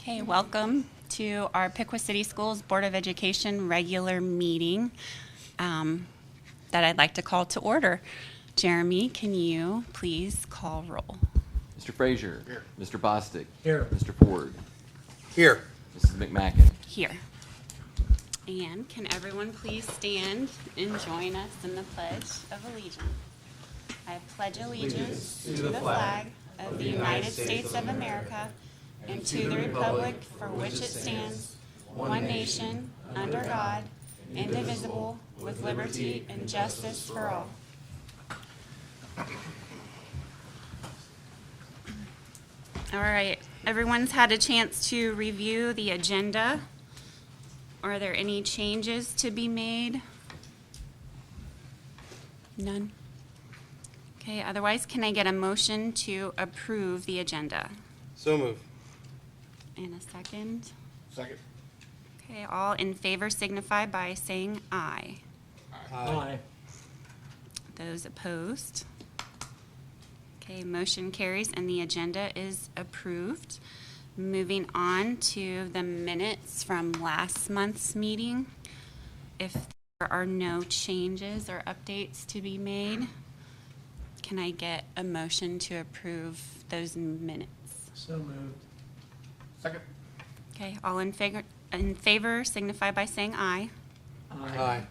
Okay, welcome to our Piqua City Schools Board of Education regular meeting that I'd like to call to order. Jeremy, can you please call roll? Mr. Frazier. Here. Mr. Bostic. Here. Mr. Ford. Here. Mrs. McMacken. Here. And can everyone please stand and join us in the Pledge of Allegiance? I pledge allegiance to the flag of the United States of America and to the republic for which it stands, one nation, under God, indivisible, with liberty and justice for all. All right, everyone's had a chance to review the agenda. Are there any changes to be made? None? Okay, otherwise, can I get a motion to approve the agenda? So move. And a second? Second. Okay, all in favor signify by saying aye. Aye. Those opposed? Okay, motion carries and the agenda is approved. Moving on to the minutes from last month's meeting. If there are no changes or updates to be made, can I get a motion to approve those minutes? So moved. Second. Okay, all in favor signify by saying aye. Aye.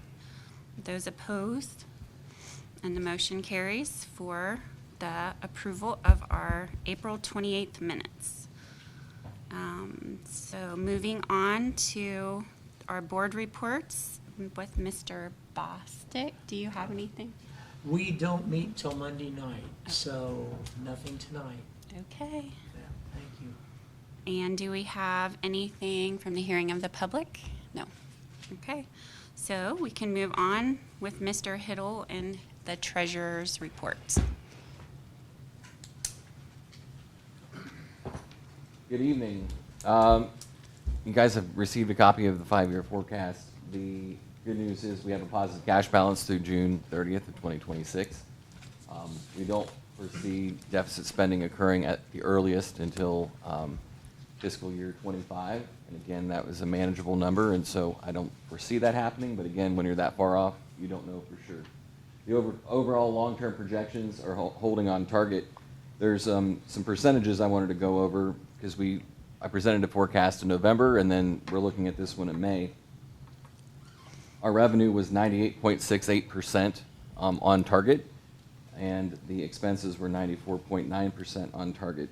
Those opposed? And the motion carries for the approval of our April 28th minutes. So moving on to our board reports with Mr. Bostic. Do you have anything? We don't meet till Monday night, so nothing tonight. Okay. Yeah, thank you. And do we have anything from the hearing of the public? No. Okay. So we can move on with Mr. Hiddle and the treasurer's report. Good evening. You guys have received a copy of the 5-year forecast. The good news is we have a positive cash balance through June 30th of 2026. We don't foresee deficit spending occurring at the earliest until fiscal year 25. And again, that was a manageable number, and so I don't foresee that happening. But again, when you're that far off, you don't know for sure. The overall long-term projections are holding on target. There's some percentages I wanted to go over because I presented a forecast in November, and then we're looking at this one in May. Our revenue was 98.68% on target, and the expenses were 94.9% on target.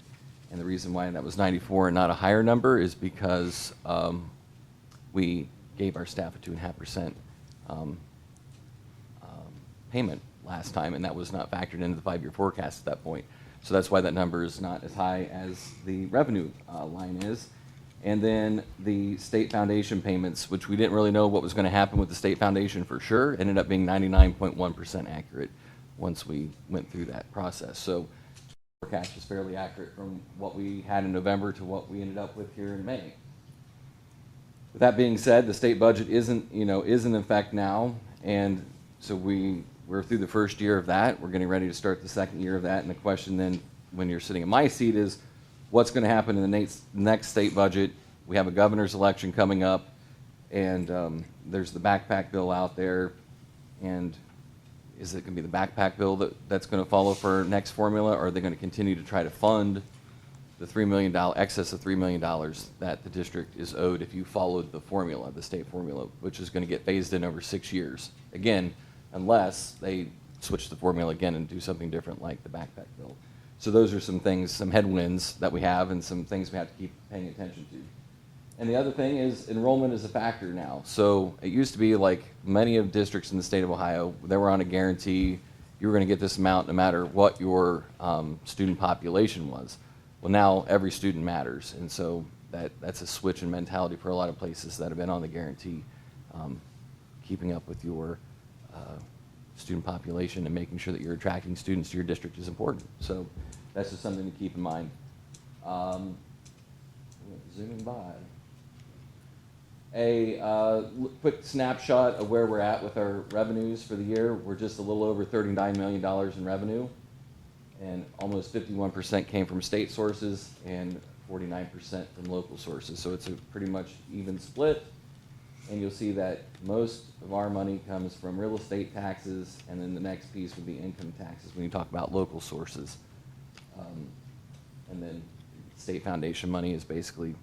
And the reason why that was 94 and not a higher number is because we gave our staff a 2.5% payment last time, and that was not factored into the 5-year forecast at that point. So that's why that number is not as high as the revenue line is. And then the state foundation payments, which we didn't really know what was going to happen with the state foundation for sure, ended up being 99.1% accurate once we went through that process. So the forecast is fairly accurate from what we had in November to what we ended up with here in May. With that being said, the state budget isn't in effect now, and so we're through the first year of that. We're getting ready to start the second year of that, and the question then, when you're sitting in my seat, is what's going to happen in the next state budget? We have a governor's election coming up, and there's the backpack bill out there, and is it going to be the backpack bill that's going to follow for next formula, or are they going to continue to try to fund the $3 million, excess of $3 million that the district is owed if you followed the formula, the state formula, which is going to get phased in over 6 years? Again, unless they switch the formula again and do something different like the backpack bill. So those are some things, some headwinds that we have and some things we have to keep paying attention to. And the other thing is enrollment is a factor now. So it used to be like many of districts in the state of Ohio, they were on a guarantee you were going to get this amount no matter what your student population was. Well, now every student matters, and so that's a switch in mentality for a lot of places that have been on the guarantee, keeping up with your student population and making sure that you're attracting students to your district is important. So that's just something to keep in mind. Zooming by. A quick snapshot of where we're at with our revenues for the year. We're just a little over $39 million in revenue, and almost 51% came from state sources and 49% from local sources. So it's a pretty much even split. And you'll see that most of our money comes from real estate taxes, and then the next piece would be income taxes when you talk about local sources. And then state foundation money is basically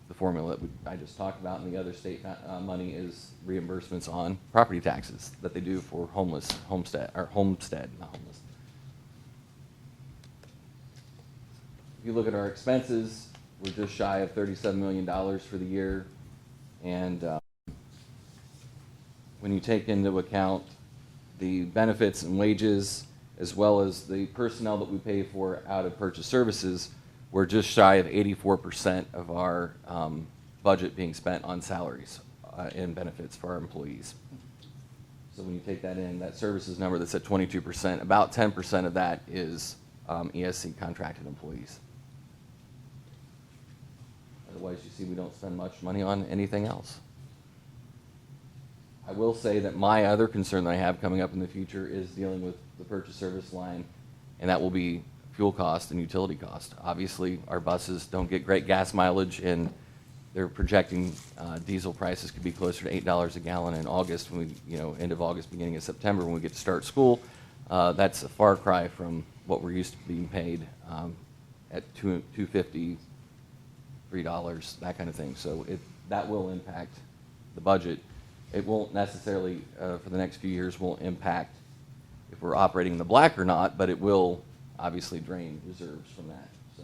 the formula that I just talked about, and the other state money is reimbursements on property taxes that they do for homestead, not homeless. If you look at our expenses, we're just shy of $37 million for the year, and when you take into account the benefits and wages, as well as the personnel that we pay for out of purchase services, we're just shy of 84% of our budget being spent on salaries and benefits for our employees. So when you take that in, that services number that's at 22%, about 10% of that is ESC contracted employees. Otherwise, you see we don't spend much money on anything else. I will say that my other concern that I have coming up in the future is dealing with the purchase service line, and that will be fuel cost and utility cost. Obviously, our buses don't get great gas mileage, and they're projecting diesel prices could be closer to $8 a gallon in August, when we, end of August, beginning of September, when we get to start school. That's a far cry from what we're used to being paid at $2.50, $3, that kind of thing. So that will impact the budget. It won't necessarily, for the next few years, won't impact if we're operating in the black or not, but it will obviously drain reserves from that. So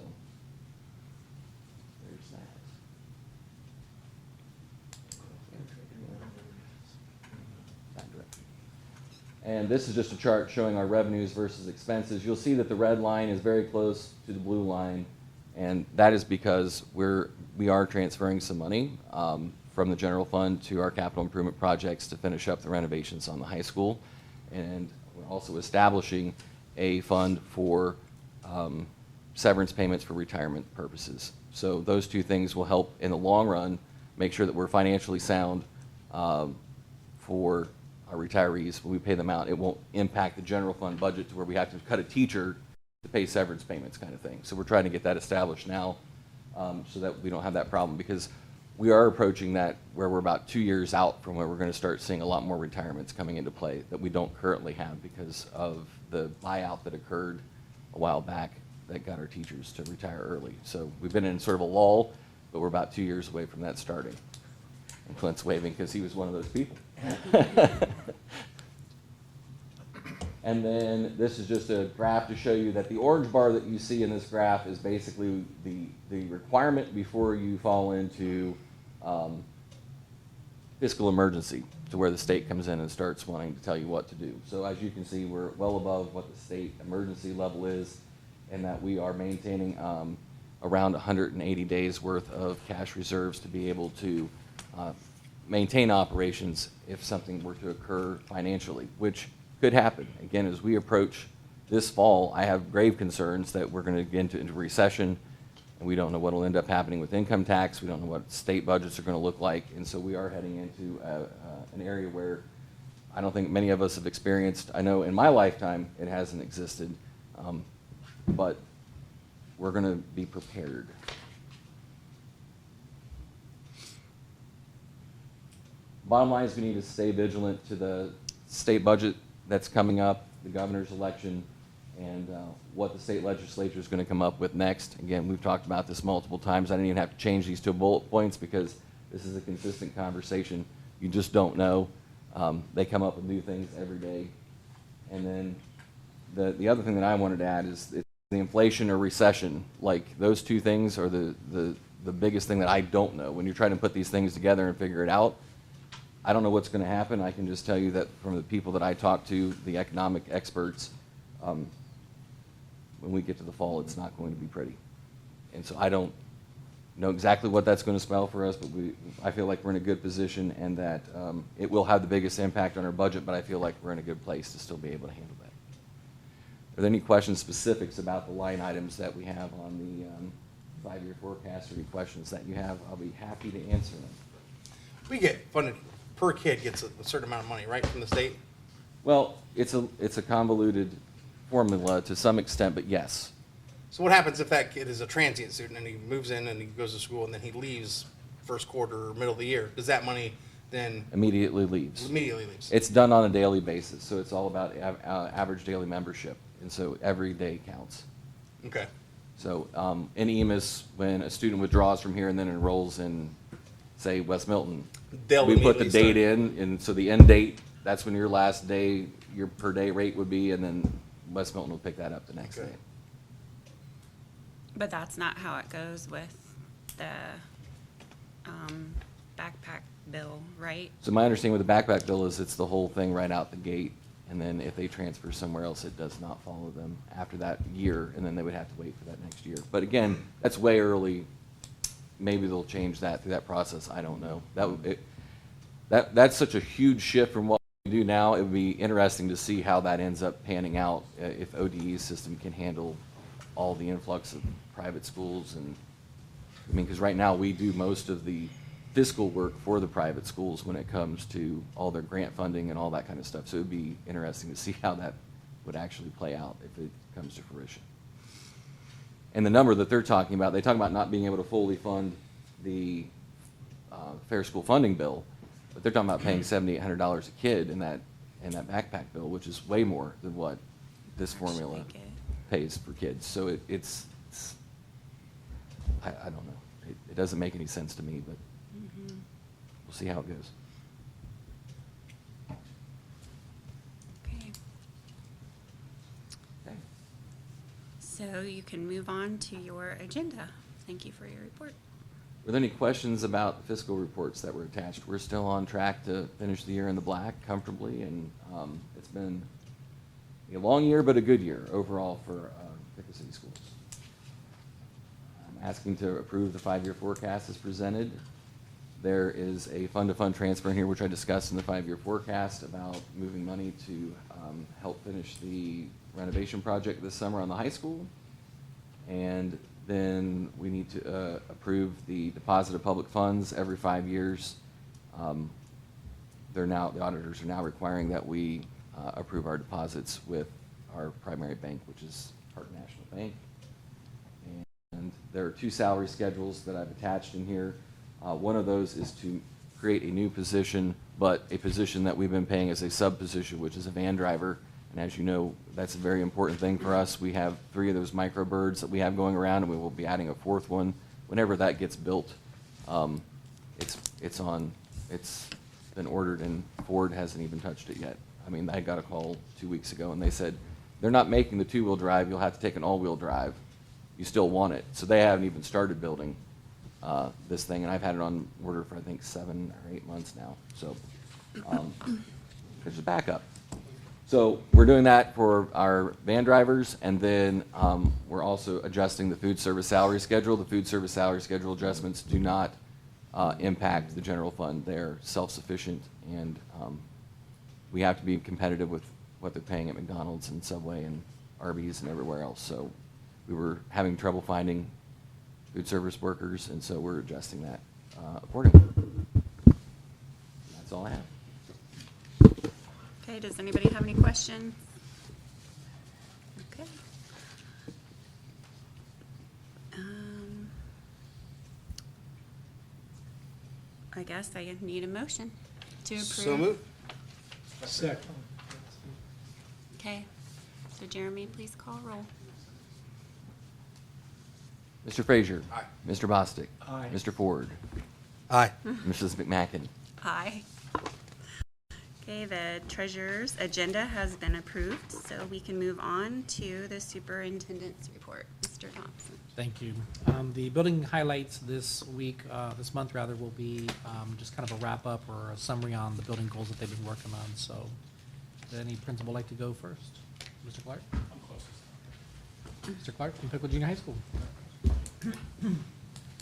there's that. And this is just a chart showing our revenues versus expenses. You'll see that the red line is very close to the blue line, and that is because we are transferring some money from the general fund to our capital improvement projects to finish up the renovations on the high school. And we're also establishing a fund for severance payments for retirement purposes. So those two things will help in the long run make sure that we're financially sound for our retarees when we pay them out. It won't impact the general fund budget to where we have to cut a teacher to pay severance payments kind of thing. So we're trying to get that established now so that we don't have that problem, because we are approaching that where we're about 2 years out from where we're going to start seeing a lot more retirements coming into play that we don't currently have because of the buyout that occurred a while back that got our teachers to retire early. So we've been in sort of a lull, but we're about 2 years away from that starting. And Clint's waving because he was one of those people. And then this is just a graph to show you that the orange bar that you see in this graph is basically the requirement before you fall into fiscal emergency, to where the state comes in and starts wanting to tell you what to do. So as you can see, we're well above what the state emergency level is, and that we are maintaining around 180 days worth of cash reserves to be able to maintain operations if something were to occur financially, which could happen. Again, as we approach this fall, I have grave concerns that we're going to get into recession, and we don't know what will end up happening with income tax. We don't know what state budgets are going to look like, and so we are heading into an area where I don't think many of us have experienced. I know in my lifetime it hasn't existed, but we're going to be prepared. Bottom line is we need to stay vigilant to the state budget that's coming up, the governor's election, and what the state legislature is going to come up with next. Again, we've talked about this multiple times. I didn't even have to change these to bullet points because this is a consistent conversation. You just don't know. They come up with new things every day. And then the other thing that I wanted to add is the inflation or recession. Like, those two things are the biggest thing that I don't know. When you're trying to put these things together and figure it out, I don't know what's going to happen. I can just tell you that from the people that I talk to, the economic experts, when we get to the fall, it's not going to be pretty. And so I don't know exactly what that's going to spell for us, but I feel like we're in a good position, and that it will have the biggest impact on our budget, but I feel like we're in a good place to still be able to handle that. Are there any questions, specifics about the line items that we have on the 5-year forecast, or any questions that you have? I'll be happy to answer them. We get funded, per kid gets a certain amount of money, right, from the state? Well, it's a convoluted formula to some extent, but yes. So what happens if that kid is a transient student and he moves in and he goes to school and then he leaves first quarter or middle of the year? Does that money then Immediately leaves. immediately leaves? It's done on a daily basis, so it's all about average daily membership, and so every day counts. Okay. So in EMIS, when a student withdraws from here and then enrolls in, say, West Milton, They'll we put the immediately date start. in, and so the end date, that's when your last day, your per day rate would be, and then West Milton will pick that up the next Okay. day. But that's not how it goes with the backpack bill, right? So my understanding with the backpack bill is it's the whole thing right out the gate, and then if they transfer somewhere else, it does not follow them after that year, and then they would have to wait for that next year. But again, that's way early. Maybe they'll change that through that process. I don't know. That's such a huge shift from what we do now. It would be interesting to see how that ends up panning out, if ODE's system can handle all the influx of private schools. And I mean, because right now we do most of the fiscal work for the private schools when it comes to all their grant funding and all that kind of stuff. So it would be interesting to see how that would actually play out if it comes to fruition. And the number that they're talking about, they talk about not being able to fully fund the fair school funding bill, but they're talking about paying $7,800 a kid in that backpack bill, which is way more than what this formula Actually get. pays for kids. So it's I don't know. It doesn't make any sense to me, but we'll see how it goes. Okay. Okay. So you can move on to your agenda. Thank you for your report. Were there any questions about the fiscal reports that were attached? We're still on track to finish the year in the black comfortably, and it's been a long year, but a good year overall for Piqua City Schools. I'm asking to approve the 5-year forecast as presented. There is a fund-to-fund transfer in here, which I discussed in the 5-year forecast about moving money to help finish the renovation project this summer on the high school. And then we need to approve the deposit of public funds every 5 years. The auditors are now requiring that we approve our deposits with our primary bank, which is Park National Bank. And there are 2 salary schedules that I've attached in here. One of those is to create a new position, but a position that we've been paying as a sub-position, which is a van driver. And as you know, that's a very important thing for us. We have 3 of those microbirds that we have going around, and we will be adding a 4th one. Whenever that gets built, it's been ordered, and Ford hasn't even touched it yet. I mean, I got a call 2 weeks ago, and they said, they're not making the 2-wheel drive. You'll have to take an all-wheel drive. You still want it. So they haven't even started building this thing, and I've had it on order for, I think, 7 or 8 months now. So there's a backup. So we're doing that for our van drivers, and then we're also adjusting the food service salary schedule. The food service salary schedule adjustments do not impact the general fund. They're self-sufficient, and we have to be competitive with what they're paying at McDonald's and Subway and Arby's and everywhere else. So we were having trouble finding food service workers, and so we're adjusting that accordingly. That's all I have. Okay, does anybody have any questions? Okay. I guess I need a motion to approve. So moved. Second. Okay, so Jeremy, please call roll. Mr. Frazier. Aye. Mr. Bostic. Aye. Mr. Ford. Aye. Mrs. McMacken. Aye. Okay, the treasurer's agenda has been approved, so we can move on to the superintendent's report. Mr. Thompson. Thank you. The building highlights this month will be just kind of a wrap-up or a summary on the building goals that they've been working on. So, does any principal like to go first? Mr. Clark? I'm closest. Mr. Clark from Piqua Junior High School.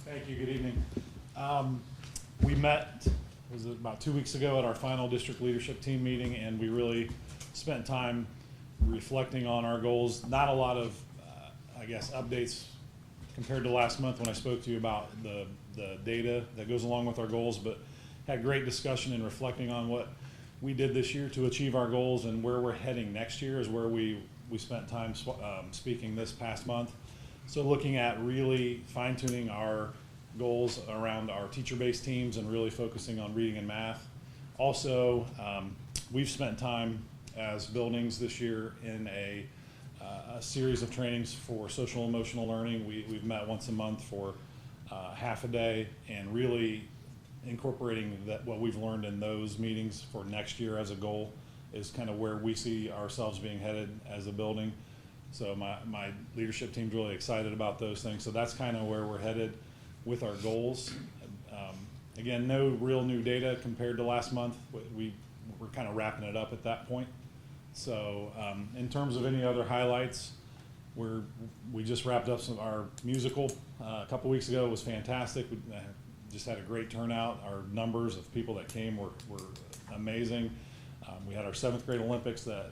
Thank you, good evening. We met, was it about 2 weeks ago at our final district leadership team meeting, and we really spent time reflecting on our goals. Not a lot of, updates compared to last month when I spoke to you about the data that goes along with our goals, but had great discussion and reflecting on what we did this year to achieve our goals and where we're heading next year is where we spent time speaking this past month. So looking at really fine tuning our goals around our teacher-based teams and really focusing on reading and math. Also, we've spent time as buildings this year in a series of trainings for social emotional learning. We've met once a month for half a day and really incorporating what we've learned in those meetings for next year as a goal is kind of where we see ourselves being headed as a building. So my leadership team's really excited about those things. So that's kind of where we're headed with our goals. Again, no real new data compared to last month. We're kind of wrapping it up at that point. So in terms of any other highlights, we just wrapped up our musical a couple weeks ago. It was fantastic. We just had a great turnout. Our numbers of people that came were amazing. We had our 7th grade Olympics that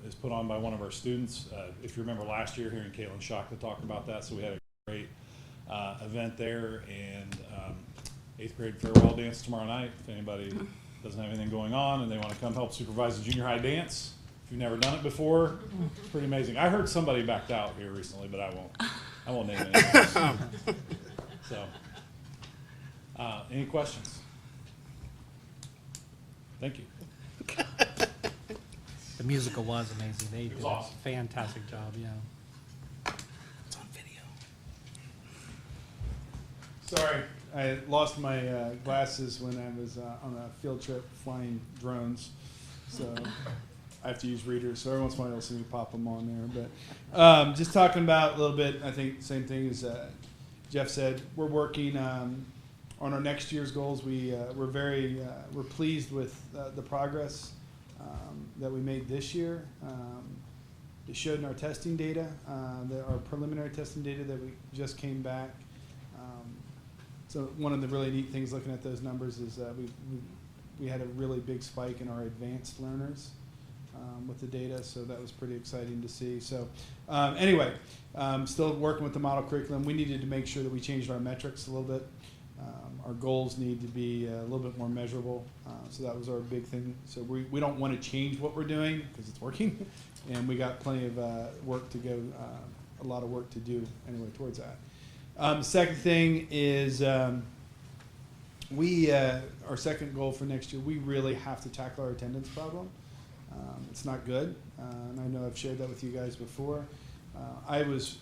is put on by one of our students. If you remember last year, hearing Caitlin Schock to talk about that, so we had a great event there. And 8th grade farewell dance tomorrow night. If anybody doesn't have anything going on and they want to come help supervise the junior high dance, if you've never done it before, it's pretty amazing. I heard somebody backed out here recently, but I won't name any names. So, any questions? Thank you. The musical was amazing. They was did awesome. a fantastic job, yeah. It's on video. Sorry, I lost my glasses when I was on a field trip flying drones, so I have to use readers. So every once in a while you'll see me pop them on there. But just talking about a little bit, I think same thing as Jeff said. We're working on our next year's goals. We're pleased with the progress that we made this year. It showed in our testing data, our preliminary testing data that we just came back. So one of the really neat things looking at those numbers is we had a really big spike in our advanced learners with the data, so that was pretty exciting to see. So anyway, still working with the model curriculum. We needed to make sure that we changed our metrics a little bit. Our goals need to be a little bit more measurable, so that was our big thing. So we don't want to change what we're doing because it's working, and we got plenty of work to go, a lot of work to do anyway towards that. The second thing is our second goal for next year, we really have to tackle our attendance problem. It's not good, and I know I've shared that with you guys before. This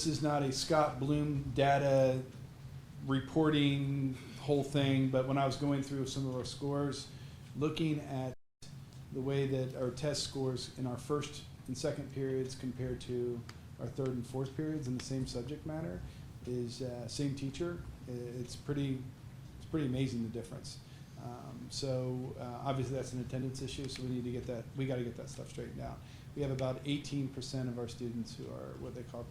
is not a Scott Bloom data reporting whole thing, but when I was going through some of our scores, looking at the way that our test scores in our first and second periods compared to our third and fourth periods in the same subject matter is same teacher. It's pretty amazing, the difference. So obviously that's an attendance issue, so we got to get that stuff straightened out. We have about 18% of our students who are what they call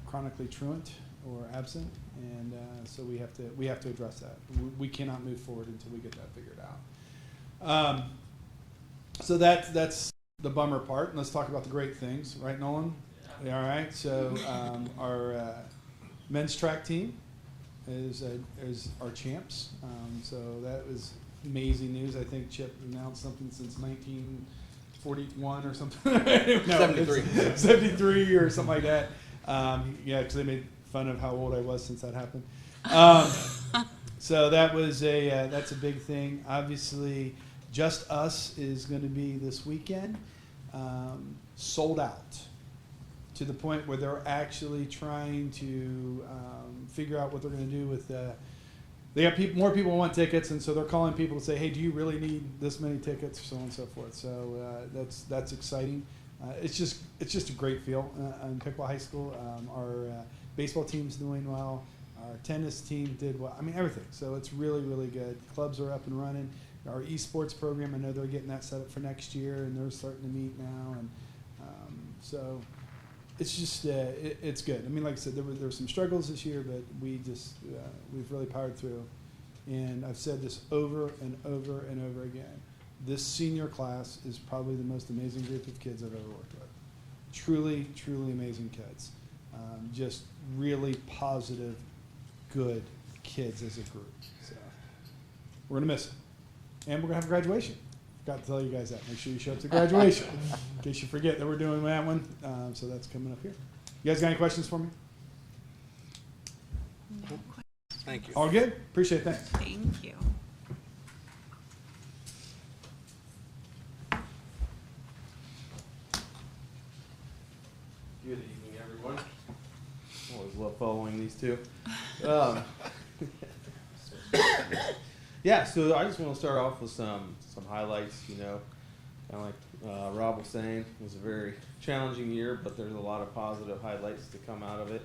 chronically truant or absent, and so we have to address that. We cannot move forward until we get that figured out. So that's the bummer part. And let's talk about the great things, right, Nolan? Yeah. All right. So our men's track team is our champs. So that was amazing news. I think Chip announced something since 1941 or something. No, 73. 73 or something like that. Yeah, because they made fun of how old I was since that happened. So that's a big thing. Obviously, Just Us is going to be this weekend, sold out to the point where they're actually trying to figure out what they're going to do with. They have more people want tickets, and so they're calling people to say, "Hey, do you really need this many tickets?" So on and so forth. So that's exciting. It's just a great feel in Piqua High School. Our baseball team's doing well. Our tennis team did well. I mean, everything. So it's really, really good. Clubs are up and running. Our esports program, I know they're getting that set up for next year, and they're starting to meet now. And so it's just it's good. I mean, like I said, there were some struggles this year, but we've really powered through. And I've said this over and over and over again. This senior class is probably the most amazing group of kids I've ever worked with. Truly, truly amazing kids. Just really positive, good kids as a group. So we're going to miss them. And we're going to have a graduation. Forgot to tell you guys that. Make sure you show up to graduation in case you forget that we're doing that one. So that's coming up here. You guys got any questions for me? No Thank you. All good? Appreciate it. Thanks. Thank you. Good evening, everyone. Always love following these two. Um, yeah, so I just want to start off with some highlights. You know, kind of like Rob was saying, it was a very challenging year, but there's a lot of positive highlights to come out of it.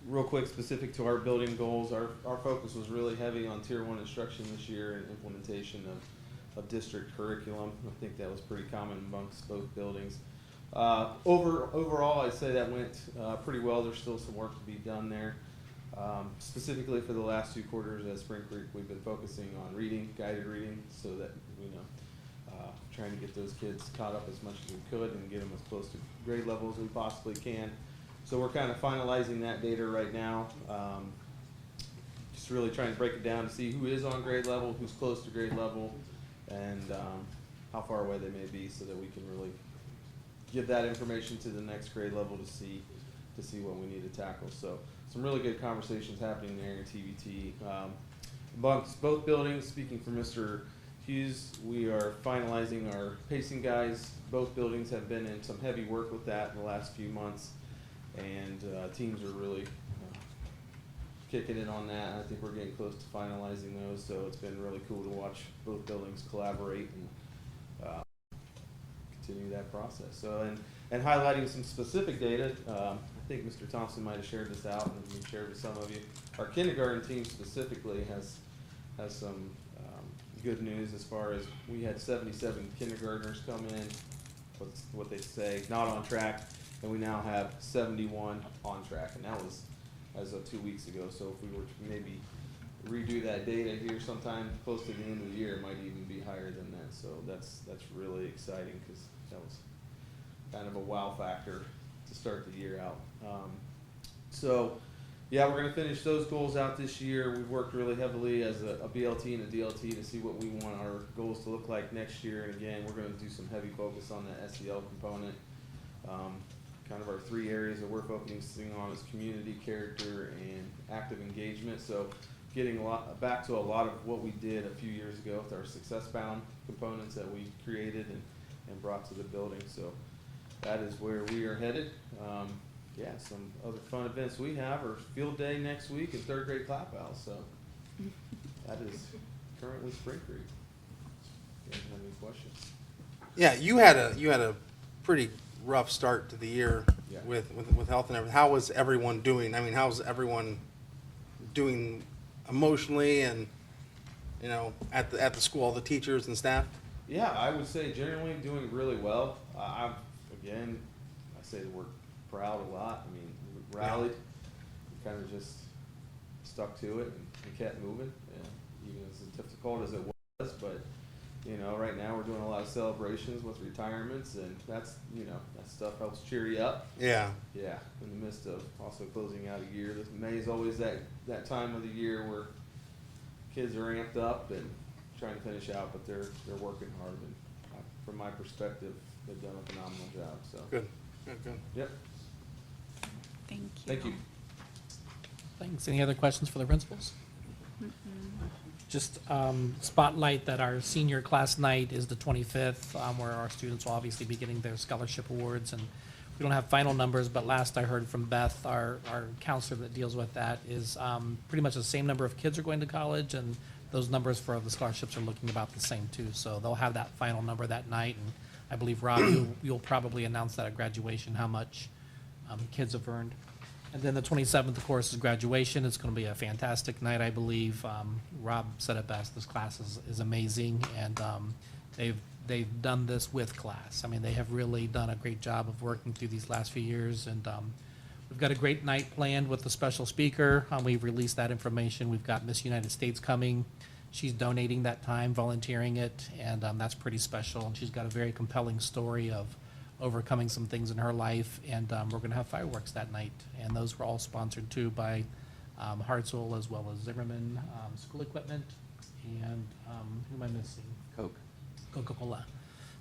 Real quick, specific to our building goals, our focus was really heavy on Tier 1 instruction this year and implementation of district curriculum. I think that was pretty common amongst both buildings. Overall, I'd say that went pretty well. There's still some work to be done there. Specifically for the last 2 quarters at Spring Creek, we've been focusing on reading, guided reading, so that, you know, trying to get those kids caught up as much as we could and get them as close to grade level as we possibly can. So we're kind of finalizing that data right now. Just really trying to break it down to see who is on grade level, who's close to grade level, and how far away they may be, so that we can really give that information to the next grade level to see what we need to tackle. So some really good conversations happening there in TBT. Amongst both buildings, speaking for Mr. Hughes, we are finalizing our pacing guides. Both buildings have been in some heavy work with that in the last few months, and teams are really kicking in on that. I think we're getting close to finalizing those, so it's been really cool to watch both buildings collaborate and continue that process. So, and highlighting some specific data, I think Mr. Thompson might have shared this out and we shared with some of you. Our kindergarten team specifically has some good news as far as we had 77 kindergartners come in, what they say, not on track, and we now have 71 on track, and that was as of 2 weeks ago. So if we were to maybe redo that data here sometime close to the end of the year, it might even be higher than that. So that's really exciting, because that was kind of a wow factor to start the year out. So yeah, we're going to finish those goals out this year. We've worked really heavily as a BLT and a DLT to see what we want our goals to look like next year. And again, we're going to do some heavy focus on the SEL component. Kind of our 3 areas that we're focusing on is community, character, and active engagement. So getting back to a lot of what we did a few years ago with our success-bound components that we created and brought to the building. So that is where we are headed. Yeah, some other fun events we have are field day next week and 3rd grade clap out. So that is currently Spring Creek. You guys have any questions? Yeah, you had a pretty rough start to the year. Yeah. with health and everything. How was everyone doing? I mean, how's everyone doing emotionally, and you know, at the school, all the teachers and staff? Yeah, I would say generally doing really well. I say the word proud a lot. I mean, we rallied, we kind of just stuck to it and kept moving, even as difficult as it was. But you know, right now we're doing a lot of celebrations with retirements, and that's, you know, that stuff helps cheer you up. Yeah. Yeah, in the midst of also closing out a year. May is always that time of the year where kids are amped up and trying to finish out, but they're working hard, and from my perspective, they've done a phenomenal job. So Good. Yep. Thank you. Thank you. Thanks. Any other questions for the principals? Just spotlight that our senior class night is the 25th, where our students will obviously be getting their scholarship awards. And we don't have final numbers, but last I heard from Beth, our counselor that deals with that, is pretty much the same number of kids are going to college, and those numbers for the scholarships are looking about the same too. So they'll have that final number that night, and I believe, Rob, you'll probably announce that at graduation how much kids have earned. And then the 27th, of course, is graduation. It's going to be a fantastic night, I believe. Rob said it best. This class is amazing, and they've done this with class. I mean, they have really done a great job of working through these last few years, and we've got a great night planned with the special speaker. We've released that information. We've got Miss United States coming. She's donating that time, volunteering it, and that's pretty special. And she's got a very compelling story of overcoming some things in her life, and we're going to have fireworks that night, and those were all sponsored too by Hartzell as well as Zimmerman School Equipment, and who am I missing? Coke. Coca-Cola.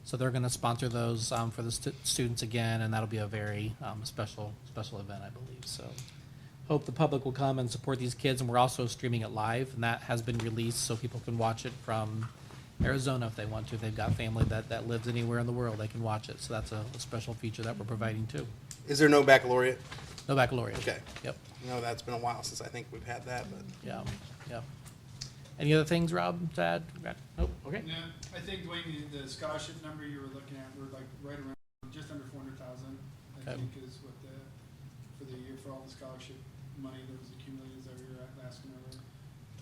So they're going to sponsor those for the students again, and that'll be a very special event, I believe. So hope the public will come and support these kids, and we're also streaming it live, and that has been released so people can watch it from Arizona if they want to. If they've got family that lives anywhere in the world, they can watch it. So that's a special feature that we're providing too. Is there no baccalaureate? No baccalaureate. Okay. Yep. I know that's been a while since I think we've had that, but. Yeah. Yeah. Any other things, Rob, to add? Nope. Okay. Yeah, I think, Dwayne, the scholarship number you were looking at, we're like right around, just under 400,000, I Okay. think is what for the year, for all the scholarship money that was accumulated, is that what you were asking earlier?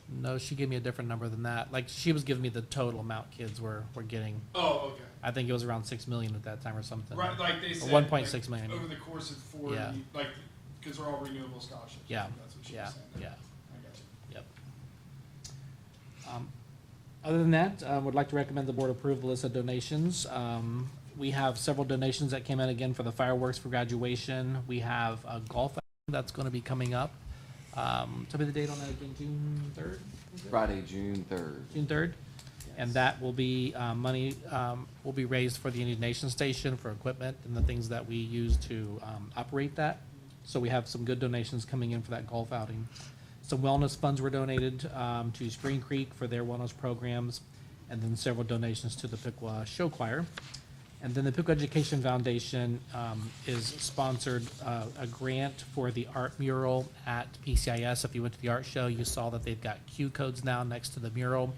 No, she gave me a different number than that. Like, she was giving me the total amount kids were getting. Oh, okay. I think it was around 6 million at that time or something. Right, like they Or said. 1.6 million. Over the course of 4, Yeah. like, because they're all renewable scholarships. I Yeah. think that's what she Yeah. was saying. Yeah. I got you. Yep. Other than that, would like to recommend the board approve the list of donations. We have several donations that came in again for the fireworks for graduation. We have a golf that's going to be coming up. Tell me the date on that again, June 3rd? Friday, June 3rd. June 3rd? And that will be, money will be raised for the Indian Nation Station for equipment and the things that we use to operate that. So we have some good donations coming in for that golf outing. Some wellness funds were donated to Spring Creek for their wellness programs, and then several donations to the Piqua Show Choir. And then the Piqua Education Foundation is sponsored a grant for the art mural at PCIS. If you went to the art show, you saw that they've got Q codes now next to the mural,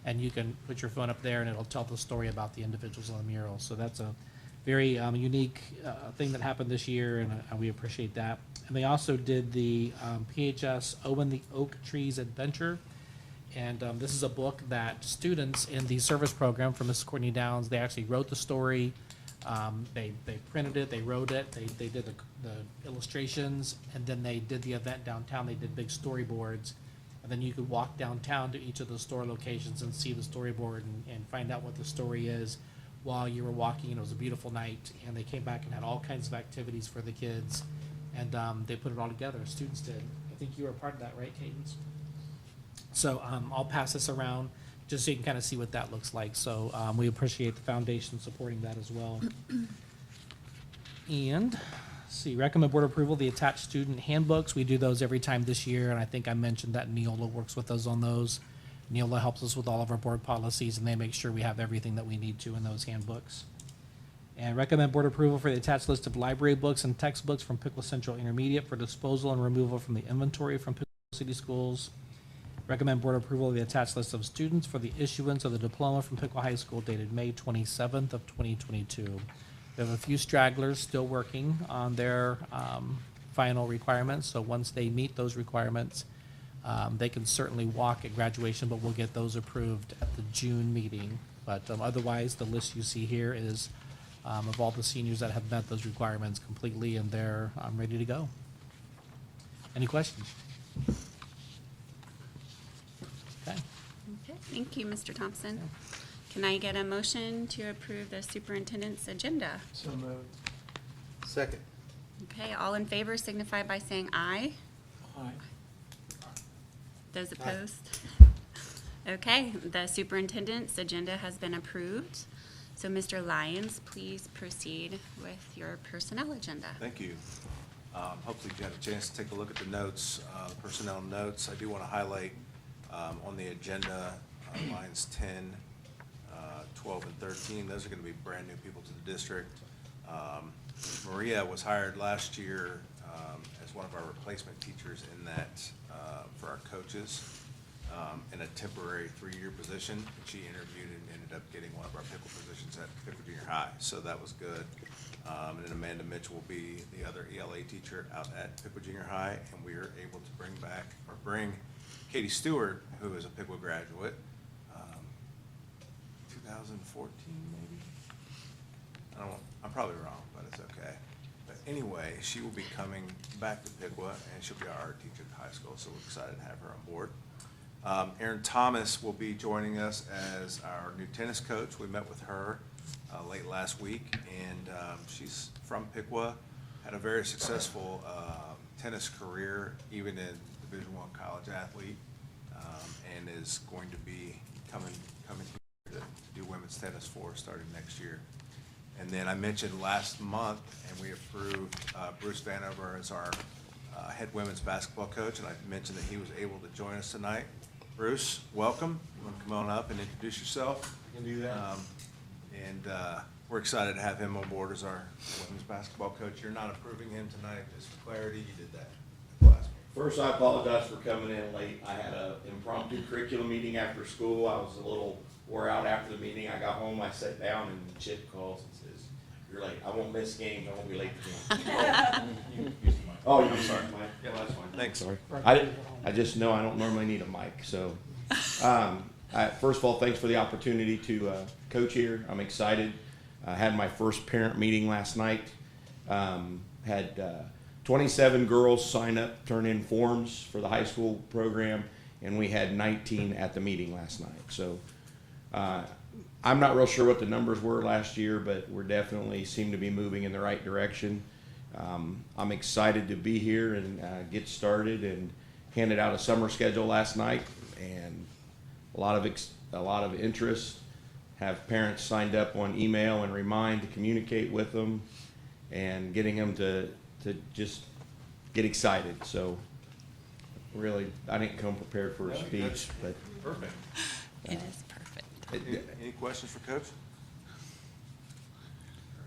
and you can put your phone up there and it'll tell the story about the individuals on the mural. So that's a very unique thing that happened this year, and we appreciate that. And they also did the PHS Owen the Oak Trees Adventure. And this is a book that students in the service program from Mrs. Courtney Downs, they actually wrote the story. They printed it, they wrote it, they did the illustrations, and then they did the event downtown. They did big storyboards. And then you could walk downtown to each of the store locations and see the storyboard and find out what the story is while you were walking. And it was a beautiful night, and they came back and had all kinds of activities for the kids. And they put it all together, students did. I think you were a part of that, right, Cadence? So I'll pass this around just so you can kind of see what that looks like. So we appreciate the foundation supporting that as well. And let's see, recommend board approval of the attached student handbooks. We do those every time this year, and I think I mentioned that Neola works with us on those. Neola helps us with all of our board policies, and they make sure we have everything that we need to in those handbooks. And recommend board approval for the attached list of library books and textbooks from Piqua Central Intermediate for disposal and removal from the inventory from Piqua City Schools. Recommend board approval of the attached list of students for the issuance of the diploma from Piqua High School dated May 27th of 2022. We have a few stragglers still working on their final requirements, so once they meet those requirements, they can certainly walk at graduation, but we'll get those approved at the June meeting. But otherwise, the list you see here is of all the seniors that have met those requirements completely, and they're ready to go. Any questions? Okay. Okay, thank you, Mr. Thompson. Can I get a motion to approve the superintendent's agenda? So moved. Second. Okay, all in favor signify by saying aye. Aye. Those opposed? Okay, the superintendent's agenda has been approved. So, Mr. Lyons, please proceed with your personnel agenda. Thank you. Hopefully you had a chance to take a look at the notes, the personnel notes. I do want to highlight on the agenda, lines 10, 12, and 13. Those are going to be brand new people to the district. Maria was hired last year as one of our replacement teachers in that for our coaches in a temporary 3-year position. And she interviewed and ended up getting one of our Piqua positions at Piqua Junior High, so that was good. And then Amanda Mitchell will be the other ELA teacher out at Piqua Junior High, and we are able to bring Katie Stewart, who is a Piqua graduate, 2014 maybe? I'm probably wrong, but it's okay. But anyway, she will be coming back to Piqua, and she'll be our art teacher at the high school, so we're excited to have her on board. Erin Thomas will be joining us as our new tennis coach. We met with her late last week, and she's from Piqua, had a very successful tennis career, even in Division I college athlete, and is going to be coming here to do women's women's tennis for starting next year. And then I mentioned last month, and we approved Bruce Vanover as our head women's basketball coach, and I mentioned that he was able to join us tonight. Bruce, welcome. You want to come on up and introduce yourself? I can do that. And we're excited to have him on board as our women's basketball coach. You're not approving him tonight, just for clarity, you did that last week. First, I apologize for coming in late. I had an impromptu curriculum meeting after school. I was a little wore out after the meeting. I got home, I sat down, and Chip calls and says, "You're late. I won't miss games. I won't be late for games." Oh, I'm sorry, Mike. Yeah, that's fine. Thanks. Sorry. I just know I don't normally need a mic, so. First of all, thanks for the opportunity to coach here. I'm excited. I had my first parent meeting last night. Had 27 girls sign up, turn in forms for the high school program, and we had 19 at the meeting last night. So I'm not real sure what the numbers were last year, but we're definitely seem to be moving in the right direction. I'm excited to be here and get started, and handed out a summer schedule last night, and a lot of interest. Have parents signed up on email and remind to communicate with them, and getting them to just get excited. So really, I didn't come prepared for a speech, but Perfect. It is perfect. Any questions for Coach?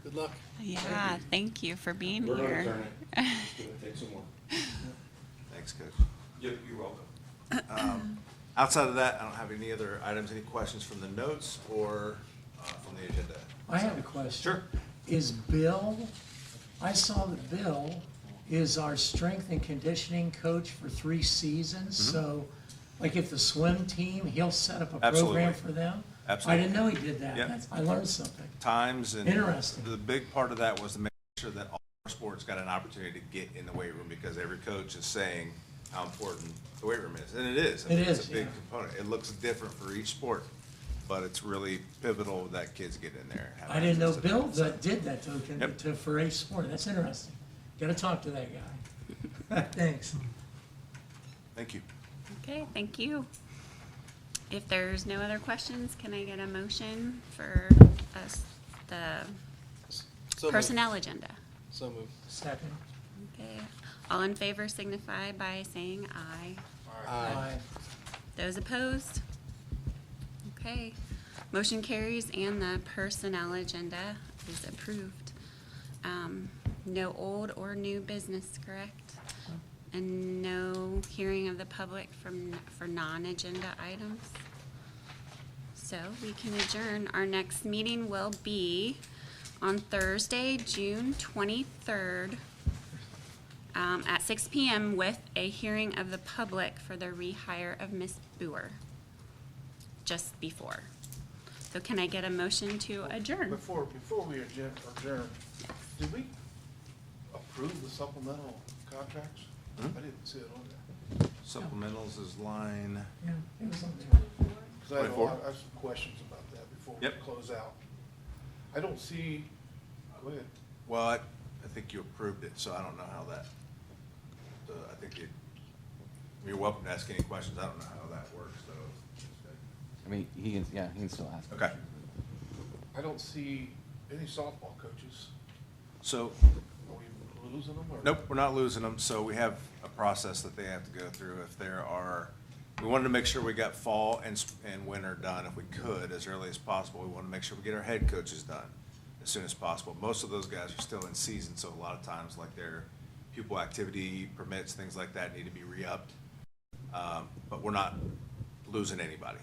Good luck. Yeah, thank you for being we're gonna here. turn it. It's gonna take some more. Thanks, Coach. You're welcome. Outside of that, I don't have any other items. Any questions from the notes or from the agenda? I have a question. Sure. Is Bill, I saw that Bill is our strength and conditioning coach for 3 seasons. So, like if the swim team, he'll set up a program Absolutely. for them? Absolutely. I didn't know he did that. Yep. I learned something. Times and. Interesting. The big part of that was to make sure that all our sports got an opportunity to get in the weight room, because every coach is saying how important the weight room is. And it is. I mean, It it's is, a big yeah. component. It looks different for each sport, but it's really pivotal that kids get in there. and have I didn't know access to Bill that. did that token Yep. for each sport. That's interesting. Gotta talk to that guy. Thanks. Thank you. Okay, thank you. If there's no other questions, can I get a motion for us, the So moved. personnel agenda? So moved. Second. Okay, all in favor signify by saying aye. Aye. Those opposed? Okay, motion carries and the personnel agenda is approved. No old or new business, correct? And no hearing of the public for non-agenda items? So we can adjourn. Our next meeting will be on Thursday, June 23rd, at 6 p.m. with a hearing of the public for the rehire of Miss Boer, just before. So can I get a motion to adjourn? Before we adjourn, did we approve the supplemental contracts? I didn't see it on there. Supplementals is line, Yeah, it was on there. Because I have 24? I have some questions about that before we Yep. close out. I don't see, go ahead. well, I think you approved it, so I don't know how that, I think you're welcome to ask any questions. I don't know how that works, though. I mean, he can still ask. Okay. I don't see any softball coaches. So, Are we losing them or? nope, we're not losing them, so we have a process that they have to go through. If there are, we wanted to make sure we got fall and winter done if we could, as early as possible. We want to make sure we get our head coaches done as soon as possible. Most of those guys are still in season, so a lot of times, like their pupil activity permits, things like that need to be re-upped. But we're not losing anybody.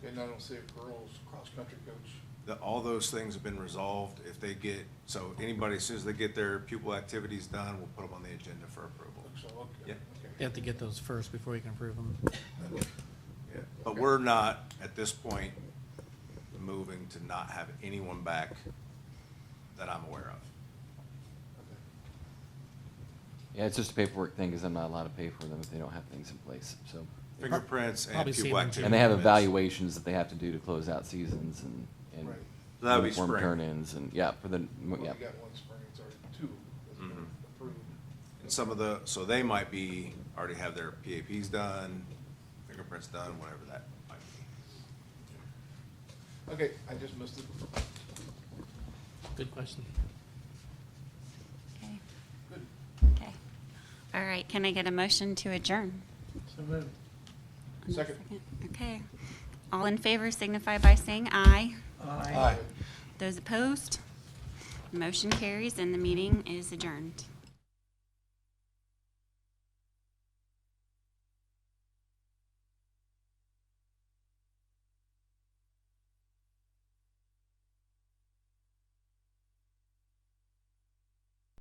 And I don't see a girls cross-country coach. All those things have been resolved. If they get, so anybody, as soon as they get their pupil activities done, we'll put them on the agenda for approval. So, okay. Yeah. Okay. You have to get those first before you can approve them. Yeah. But we're not, at this point, moving to not have anyone back that I'm aware of. Yeah, it's just a paperwork thing, because I'm not allowed to pay for them if they don't have things in place, so. Fingerprints and Probably see pupil them activity. too. And they have permits. evaluations that they have to do to close out seasons and Right. So that'll be uniform spring. turn-ins, and, yeah, for the, Well, yeah. you got one spring, it's already 2 that's been Mhm. approved. And some of the, so they might be, already have their PAPs done, fingerprints done, whatever that might be. Okay, I just missed it. Good question. Okay. Good. Okay. All right, can I get a motion to adjourn? So moved. Second. Okay. All in favor signify by saying aye. Aye. Those opposed? Motion carries and the meeting is adjourned.